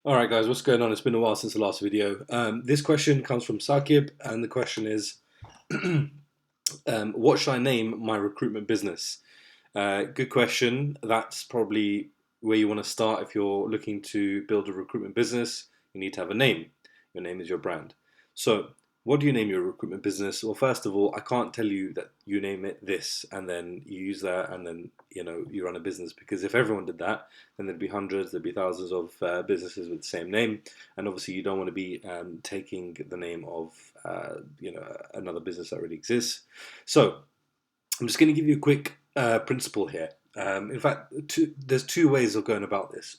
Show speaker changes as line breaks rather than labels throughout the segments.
All right, guys, what's going on? It's been a while since the last video. This question comes from Sakib, and the question is, what should I name my recruitment business? Good question. That's probably where you want to start if you're looking to build a recruitment business. You need to have a name. Your name is your brand. So, what do you name your recruitment business? Well, first of all, I can't tell you that you name it this and then you use that and then you run a business, because if everyone did that, then there'd be hundreds, there'd be thousands of businesses with the same name, and obviously you don't want to be taking the name of another business that already exists. So I'm just going to give you a quick principle here. In fact, there's two ways of going about this.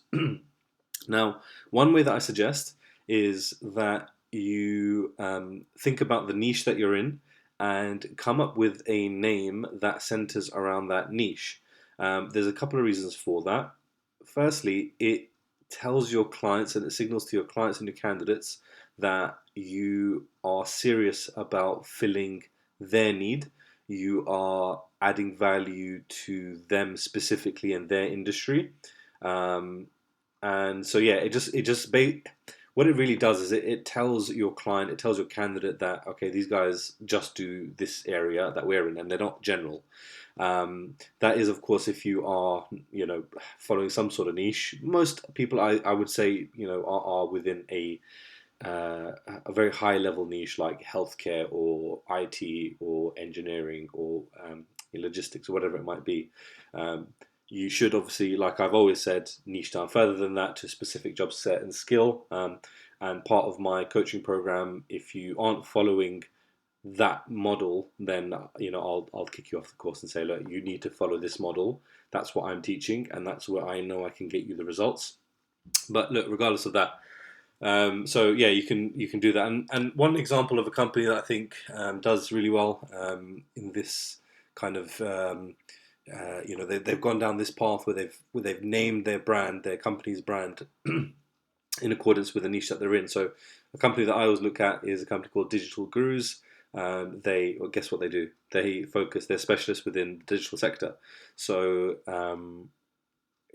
Now, one way that I suggest is that you think about the niche that you're in and come up with a name that centers around that niche. There's a couple of reasons for that. Firstly, it tells your clients and it signals to your clients and your candidates that you are serious about filling their need. You are adding value to them specifically in their industry. Um, and so yeah, what it really does is it tells your client, it tells your candidate that okay, these guys just do this area that we're in, and they're not general. That is, of course, if you are following some sort of niche. Most people, I would say, are within a very high level niche like healthcare or IT or engineering or logistics or whatever it might be. Um, you should obviously, like I've always said, niche down further than that to a specific job set and skill. And part of my coaching program, if you aren't following that model, then I'll kick you off the course and say, look, you need to follow this model. That's what I'm teaching, and that's where I know I can get you the results. But look, regardless of that, so yeah, you can do that. And one example of a company that I think does really well in this kind of they've gone down this path where they've named their brand, their company's brand, in accordance with the niche that they're in. So a company that I always look at is a company called Digital Gurus. Well, guess what they do? They're specialists within the digital sector. So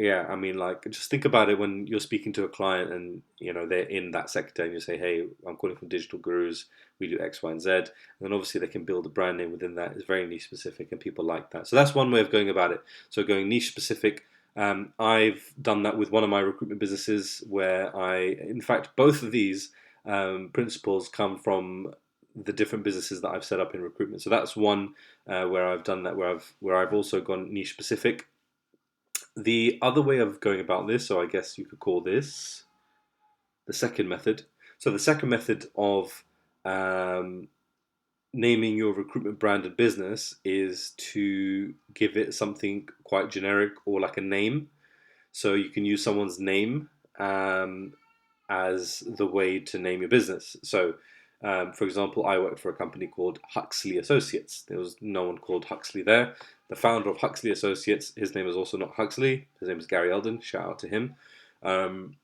yeah, I mean, like, just think about it when you're speaking to a client and they're in that sector, and you say, "Hey, I'm calling from Digital Gurus. We do X, Y, and Z." And then obviously they can build a brand name within that. It's very niche specific, and people like that. So that's one way of going about it. So going niche specific. I've done that with one of my recruitment businesses, where in fact, both of these principles come from the different businesses that I've set up in recruitment. So that's one where I've done that, where I've also gone niche specific. The other way of going about this, so I guess you could call this the second method. So the second method of um, naming your recruitment brand and business is to give it something quite generic or like a name. So you can use someone's name as the way to name your business. So, for example, I worked for a company called Huxley Associates. There was no one called Huxley there. The founder of Huxley Associates, his name is also not Huxley. His name is Gary Eldon. Shout out to him. Um,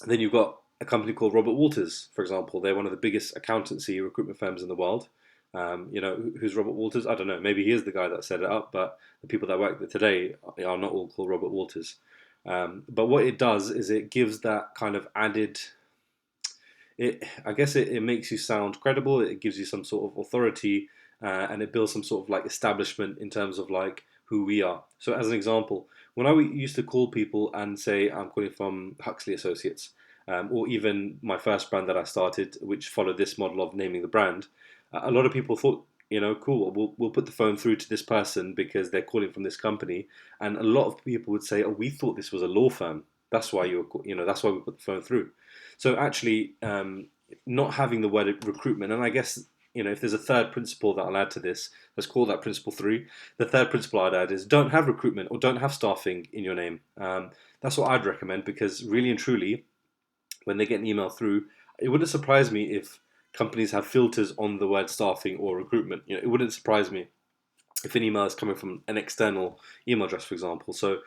then you've got a company called Robert Walters, for example. They're one of the biggest accountancy recruitment firms in the world. Who's Robert Walters? I don't know. Maybe he is the guy that set it up, but the people that work there today are not all called Robert Walters. But what it does is it gives that kind of added. I guess it makes you sound credible. It gives you some sort of authority, and it builds some sort of like establishment in terms of like who we are. So, as an example, when I used to call people and say I'm calling from Huxley Associates, or even my first brand that I started, which followed this model of naming the brand, a lot of people thought, cool, we'll put the phone through to this person because they're calling from this company, and a lot of people would say, oh, we thought this was a law firm. That's why that's why we put the phone through. So actually, not having the word recruitment, and I guess if there's a third principle that I'll add to this, let's call that principle three. The third principle I'd add is don't have recruitment or don't have staffing in your name. That's what I'd recommend, because really and truly, when they get an email through, it wouldn't surprise me if companies have filters on the word staffing or recruitment. It wouldn't surprise me if an email is coming from an external email address, for example. So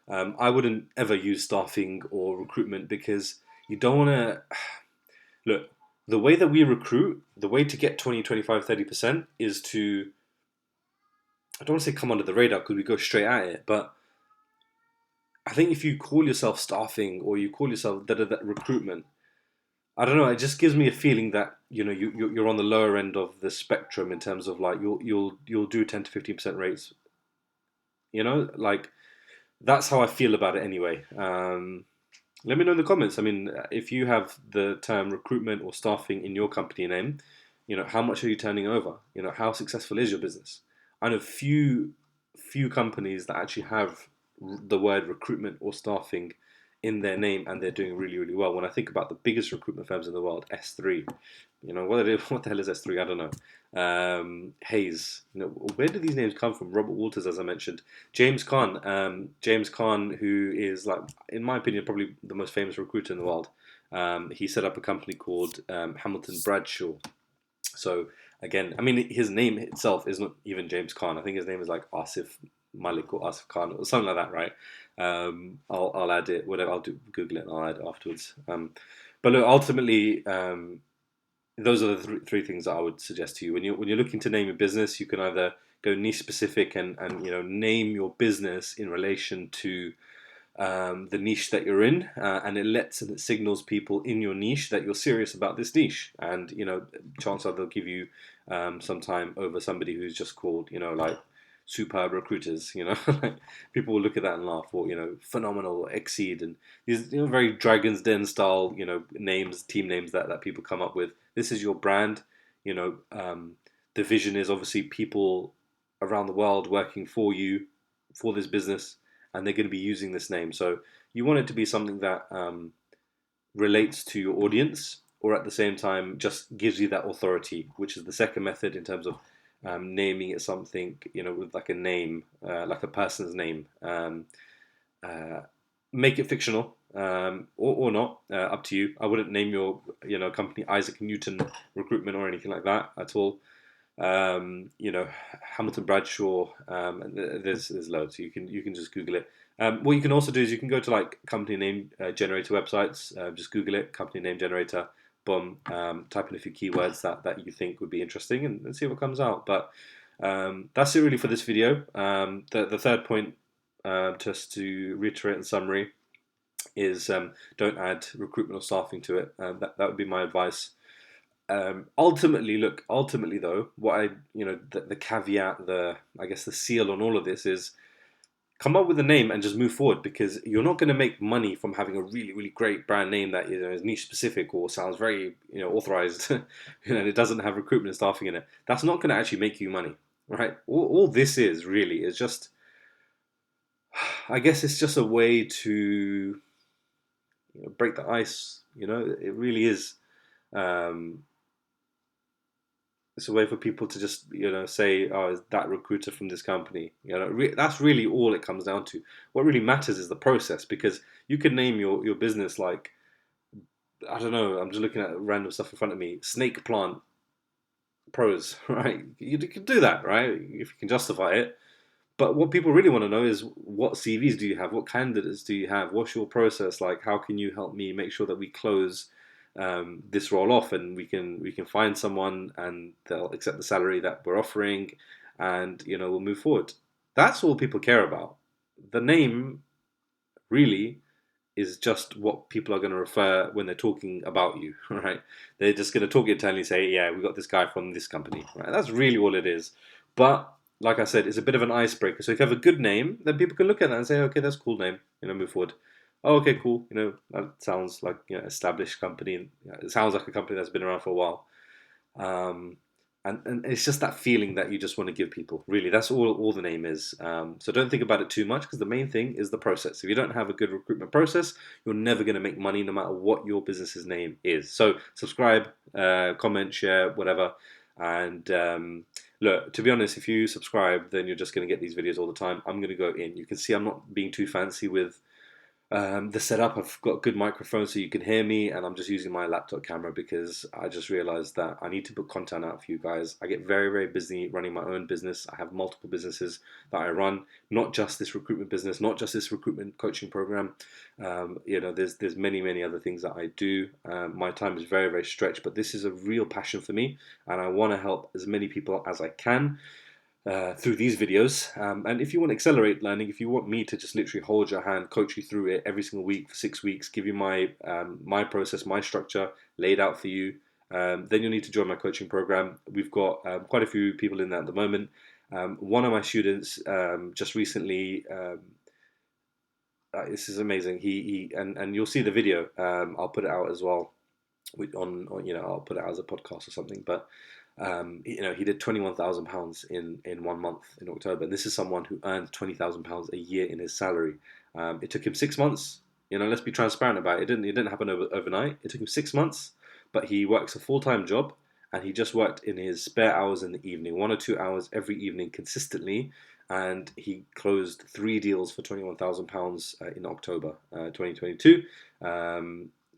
I wouldn't ever use staffing or recruitment, because you don't want to look. The way that we recruit, the way to get 20, 25, 30% is to, I don't want to say come under the radar because we go straight at it, but I think if you call yourself staffing or you call yourself recruitment, I don't know. It just gives me a feeling that you're on the lower end of the spectrum in terms of like you'll do 10 to 15% rates. Like that's how I feel about it anyway. Let me know in the comments. I mean, if you have the term recruitment or staffing in your company name, how much are you turning over? How successful is your business? I know few companies that actually have the word recruitment or staffing in their name, and they're doing really, really well. When I think about the biggest recruitment firms in the world, S3, what the hell is S3? I don't know. Hayes, where do these names come from? Robert Walters, as I mentioned, James Khan, who is like, in my opinion, probably the most famous recruiter in the world. He set up a company called Hamilton Bradshaw. So again, I mean, his name itself is not even James Khan. I think his name is like Asif Malik or Asif Khan or something like that, right? I'll add it, whatever. I'll Google it and I'll add it afterwards. But look, ultimately, those are the three things that I would suggest to you when you're looking to name a business. You can either go niche specific and name your business in relation to the niche that you're in, and it signals people in your niche that you're serious about this niche, and chances are they'll give you some time over somebody who's just called like superb recruiters. Like people will look at that and laugh, or phenomenal, exceed, and these very Dragon's Den style names, team names that people come up with. This is your brand. The vision is obviously people around the world working for you for this business, and they're going to be using this name. So you want it to be something that relates to your audience, or at the same time just gives you that authority, which is the second method in terms of naming it something, with like a name, like a person's name. Uh, Make it fictional, or not, up to you. I wouldn't name your company Isaac Newton Recruitment or anything like that at all. Hamilton Bradshaw, and there's loads. You can just Google it. What you can also do is you can go to like company name generator websites. Just Google it, company name generator. Boom. Type in a few keywords that you think would be interesting, and see what comes out. But that's it really for this video. The third point, just to reiterate in summary, is don't add recruitment or staffing to it. That would be my advice. Ultimately though, what the caveat, I guess the seal on all of this is come up with a name and just move forward, because you're not going to make money from having a really, really great brand name that is niche specific or sounds very authorized, and it doesn't have recruitment and staffing in it. That's not going to actually make you money, right? All this is really is just, I guess it's just a way to break the ice. It really is. Um, it's a way for people to just say, oh, is that recruiter from this company? That's really all it comes down to. What really matters is the process, because you can name your business like, I don't know, I'm just looking at random stuff in front of me, Snake Plant Pros, right? You can do that, right, if you can justify it. But what people really want to know is, what CVs do you have? What candidates do you have? What's your process like? How can you help me make sure that we close this role off, and we can find someone and they'll accept the salary that we're offering, and we'll move forward. That's all people care about. The name really is just what people are going to refer when they're talking about you, right? They're just going to talk internally, say, yeah, we got this guy from this company, right? That's really all it is. But like I said, it's a bit of an icebreaker. So if you have a good name, then people can look at that and say, okay, that's a cool name, move forward. Oh, okay, cool. That sounds like established company. It sounds like a company that's been around for a while. Um, and it's just that feeling that you just want to give people. Really, that's all the name is. So don't think about it too much, because the main thing is the process. If you don't have a good recruitment process, you're never going to make money, no matter what your business's name is. So subscribe, comment, share, whatever. And look, to be honest, if you subscribe, then you're just going to get these videos all the time. I'm going to go in. You can see I'm not being too fancy with the setup. I've got good microphone so you can hear me, and I'm just using my laptop camera because I just realized that I need to put content out for you guys. I get very, very busy running my own business. I have multiple businesses that I run, not just this recruitment business, not just this recruitment coaching program. There's many, many other things that I do. My time is very, very stretched, but this is a real passion for me, and I want to help as many people as I can. through these videos. And if you want to accelerate learning, if you want me to just literally hold your hand, coach you through it every single week for 6 weeks, give you my process, my structure laid out for you, then you'll need to join my coaching program. We've got quite a few people in that at the moment. One of my students just recently. This is amazing. He and you'll see the video. I'll put it out as well I'll put it out as a podcast or something. But he did £21,000 in 1 month in October. And this is someone who earns £20,000 a year in his salary. It took him 6 months. Let's be transparent about it. It didn't happen overnight. It took him 6 months, but he works a full-time job, and he just worked in his spare hours in the evening, 1 or 2 hours every evening consistently. And he closed 3 deals for £21,000 in October 2022.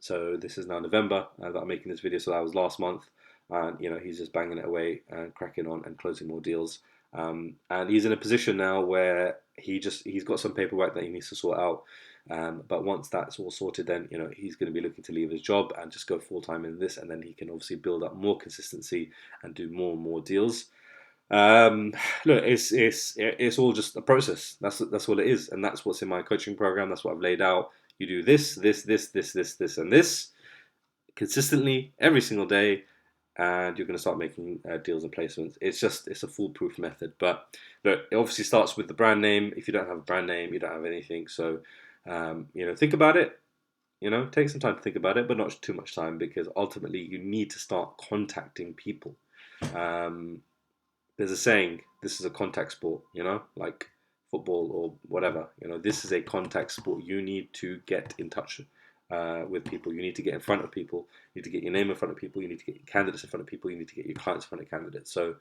So this is now November that I'm making this video. So that was last month, and he's just banging it away and cracking on and closing more deals. And he's in a position now where he's got some paperwork that he needs to sort out. But once that's all sorted, then he's going to be looking to leave his job and just go full time in this, and then he can obviously build up more consistency and do more and more deals. Look, it's all just a process. That's all it is, and that's what's in my coaching program. That's what I've laid out. You do this, and this consistently every single day, and you're going to start making deals and placements. It's a foolproof method. But look, it obviously starts with the brand name. If you don't have a brand name, you don't have anything. So think about it. Take some time to think about it, but not too much time, because ultimately you need to start contacting people. There's a saying, this is a contact sport, like football or whatever. This is a contact sport. You need to get in touch with people. You need to get in front of people. You need to get your name in front of people. You need to get your candidates in front of people. You need to get your clients in front of candidates. So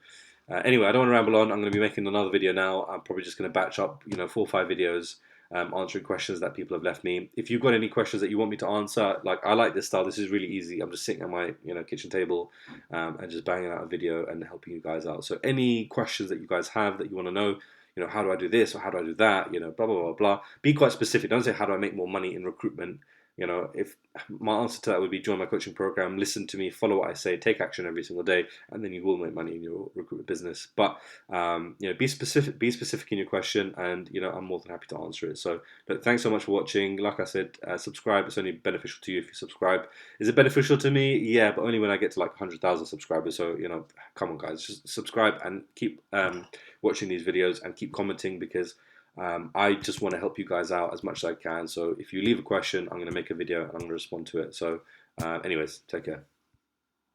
anyway, I don't want to ramble on. I'm going to be making another video now. I'm probably just going to batch up, 4 or 5 videos answering questions that people have left me. If you've got any questions that you want me to answer, I like this style. This is really easy. I'm just sitting at my kitchen table and just banging out a video and helping you guys out. So any questions that you guys have that you want to know, how do I do this or how do I do that, blah, blah, blah, blah. Be quite specific. Don't say, how do I make more money in recruitment? If my answer to that would be join my coaching program, listen to me, follow what I say, take action every single day, and then you will make money in your recruitment business. But be specific in your question, and I'm more than happy to answer it. So look, thanks so much for watching. Like I said, subscribe. It's only beneficial to you if you subscribe. Is it beneficial to me? Yeah, but only when I get to 100,000 subscribers. So come on guys, just subscribe and keep watching these videos and keep commenting, because I just want to help you guys out as much as I can. So if you leave a question, I'm going to make a video and I'm going to respond to it. So anyways, take care.